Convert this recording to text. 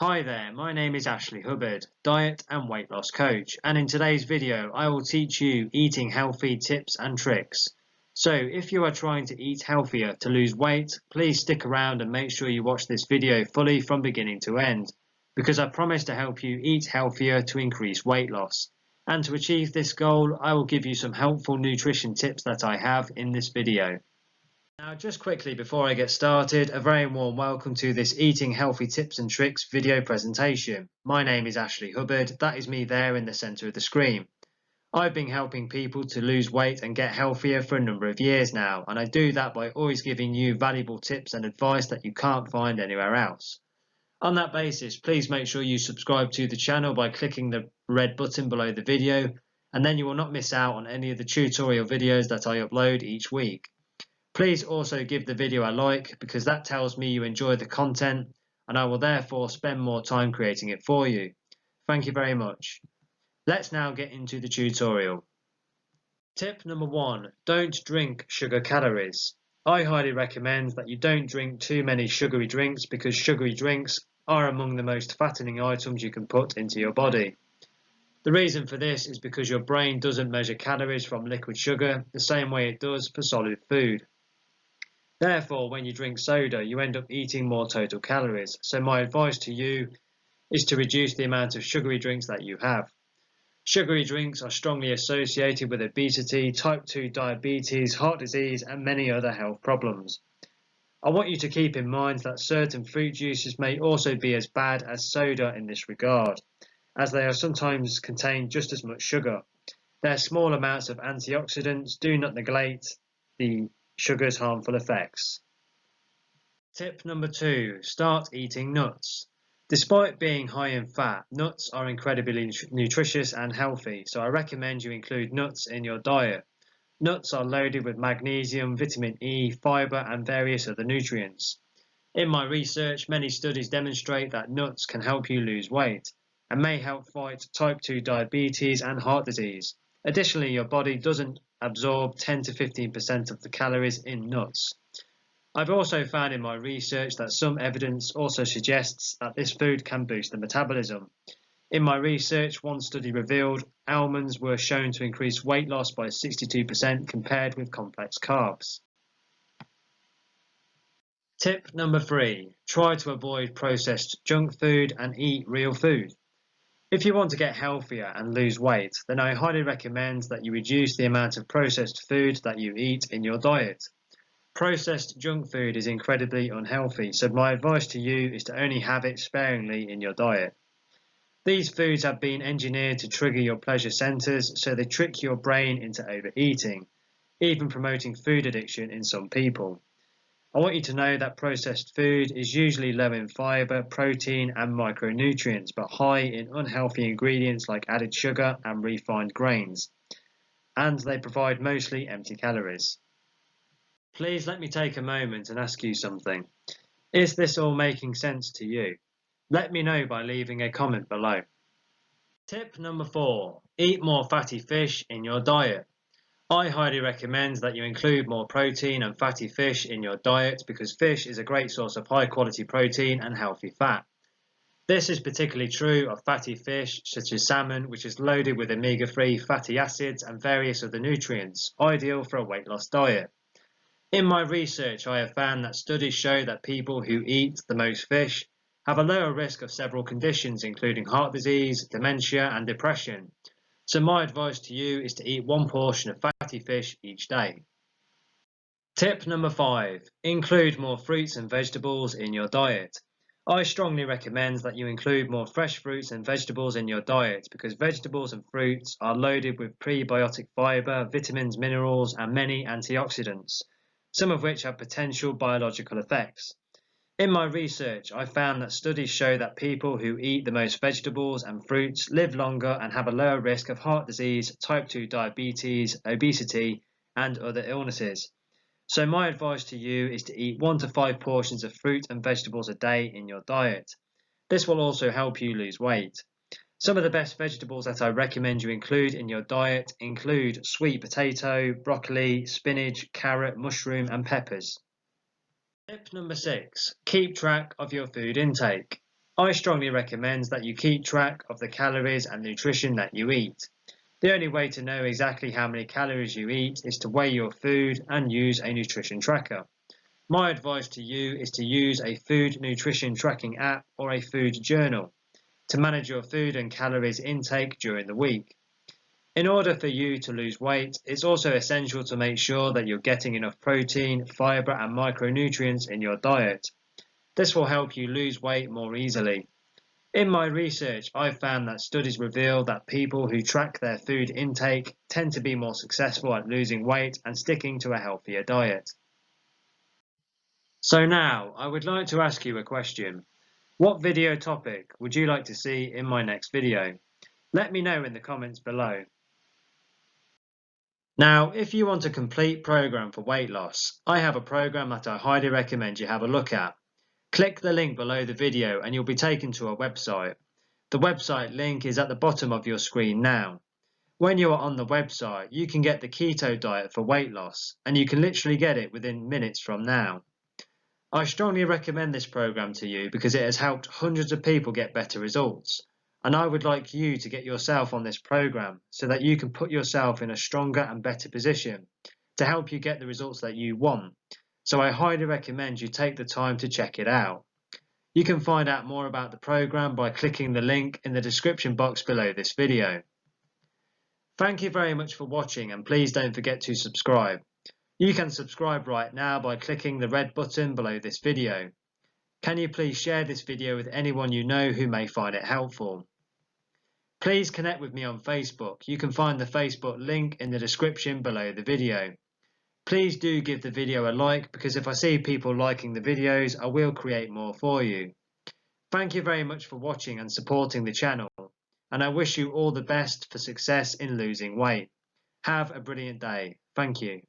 Hi there, my name is Ashley Hubbard, diet and weight loss coach, and in today's video I will teach you eating healthy tips and tricks. So if you are trying to eat healthier to lose weight, please stick around and make sure you watch this video fully from beginning to end, because I promise to help you eat healthier to increase weight loss. And to achieve this goal, I will give you some helpful nutrition tips that I have in this video. Now, just quickly before I get started, a very warm welcome to this Eating Healthy Tips and Tricks video presentation. My name is Ashley Hubbard, that is me there in the centre of the screen. I've been helping people to lose weight and get healthier for a number of years now, and I do that by always giving you valuable tips and advice that you can't find anywhere else. On that basis, please make sure you subscribe to the channel by clicking the red button below the video, and then you will not miss out on any of the tutorial videos that I upload each week. Please also give the video a like because that tells me you enjoy the content and I will therefore spend more time creating it for you. Thank you very much. Let's now get into the tutorial. Tip number 1. Don't drink sugar calories. I highly recommend that you don't drink too many sugary drinks because sugary drinks are among the most fattening items you can put into your body. The reason for this is because your brain doesn't measure calories from liquid sugar the same way it does for solid food. Therefore, when you drink soda, you end up eating more total calories. So my advice to you is to reduce the amount of sugary drinks that you have. Sugary drinks are strongly associated with obesity, type 2 diabetes, heart disease, and many other health problems. I want you to keep in mind that certain fruit juices may also be as bad as soda in this regard, as they are sometimes contain just as much sugar. Their small amounts of antioxidants do not neglect the sugar's harmful effects. Tip number 2. Start eating nuts. Despite being high in fat, nuts are incredibly nutritious and healthy, so I recommend you include nuts in your diet. Nuts are loaded with magnesium, vitamin E, fiber, and various other nutrients. In my research, many studies demonstrate that nuts can help you lose weight and may help fight type 2 diabetes and heart disease. Additionally, your body doesn't absorb 10 to 15% of the calories in nuts. I've also found in my research that some evidence also suggests that this food can boost the metabolism. In my research, one study revealed almonds were shown to increase weight loss by 62% compared with complex carbs. Tip number 3. Try to avoid processed junk food and eat real food. If you want to get healthier and lose weight, then I highly recommend that you reduce the amount of processed food that you eat in your diet. Processed junk food is incredibly unhealthy, so my advice to you is to only have it sparingly in your diet. These foods have been engineered to trigger your pleasure centers, so they trick your brain into overeating, even promoting food addiction in some people. I want you to know that processed food is usually low in fiber, protein, and micronutrients, but high in unhealthy ingredients like added sugar and refined grains, and they provide mostly empty calories. Please let me take a moment and ask you something. Is this all making sense to you? Let me know by leaving a comment below. Tip number 4. Eat more fatty fish in your diet. I highly recommend that you include more protein and fatty fish in your diet because fish is a great source of high quality protein and healthy fat. This is particularly true of fatty fish such as salmon, which is loaded with omega-3 fatty acids and various other nutrients, ideal for a weight loss diet. In my research, I have found that studies show that people who eat the most fish have a lower risk of several conditions including heart disease, dementia and depression. So my advice to you is to eat one portion of fatty fish each day. Tip number 5. Include more fruits and vegetables in your diet. I strongly recommend that you include more fresh fruits and vegetables in your diet because vegetables and fruits are loaded with prebiotic fiber, vitamins, minerals and many antioxidants, some of which have potential biological effects. In my research, I found that studies show that people who eat the most vegetables and fruits live longer and have a lower risk of heart disease, type 2 diabetes, obesity, and other illnesses. So my advice to you is to eat 1 to 5 portions of fruit and vegetables a day in your diet. This will also help you lose weight. Some of the best vegetables that I recommend you include in your diet include sweet potato, broccoli, spinach, carrot, mushroom, and peppers. Tip number 6. Keep track of your food intake. I strongly recommend that you keep track of the calories and nutrition that you eat. The only way to know exactly how many calories you eat is to weigh your food and use a nutrition tracker. My advice to you is to use a food nutrition tracking app or a food journal to manage your food and calories intake during the week. In order for you to lose weight, it's also essential to make sure that you're getting enough protein, fiber and micronutrients in your diet. This will help you lose weight more easily. In my research, I've found that studies reveal that people who track their food intake tend to be more successful at losing weight and sticking to a healthier diet. So now, I would like to ask you a question. What video topic would you like to see in my next video? Let me know in the comments below. Now, if you want a complete program for weight loss, I have a program that I highly recommend you have a look at. Click the link below the video and you'll be taken to a website. The website link is at the bottom of your screen now. When you are on the website, you can get the keto diet for weight loss, and you can literally get it within minutes from now. I strongly recommend this program to you because it has helped hundreds of people get better results. And I would like you to get yourself on this program so that you can put yourself in a stronger and better position to help you get the results that you want. So I highly recommend you take the time to check it out. You can find out more about the program by clicking the link in the description box below this video. Thank you very much for watching, and please don't forget to subscribe. You can subscribe right now by clicking the red button below this video. Can you please share this video with anyone you know who may find it helpful? Please connect with me on Facebook. You can find the Facebook link in the description below the video. Please do give the video a like, because if I see people liking the videos, I will create more for you. Thank you very much for watching and supporting the channel, and I wish you all the best for success in losing weight. Have a brilliant day. Thank you.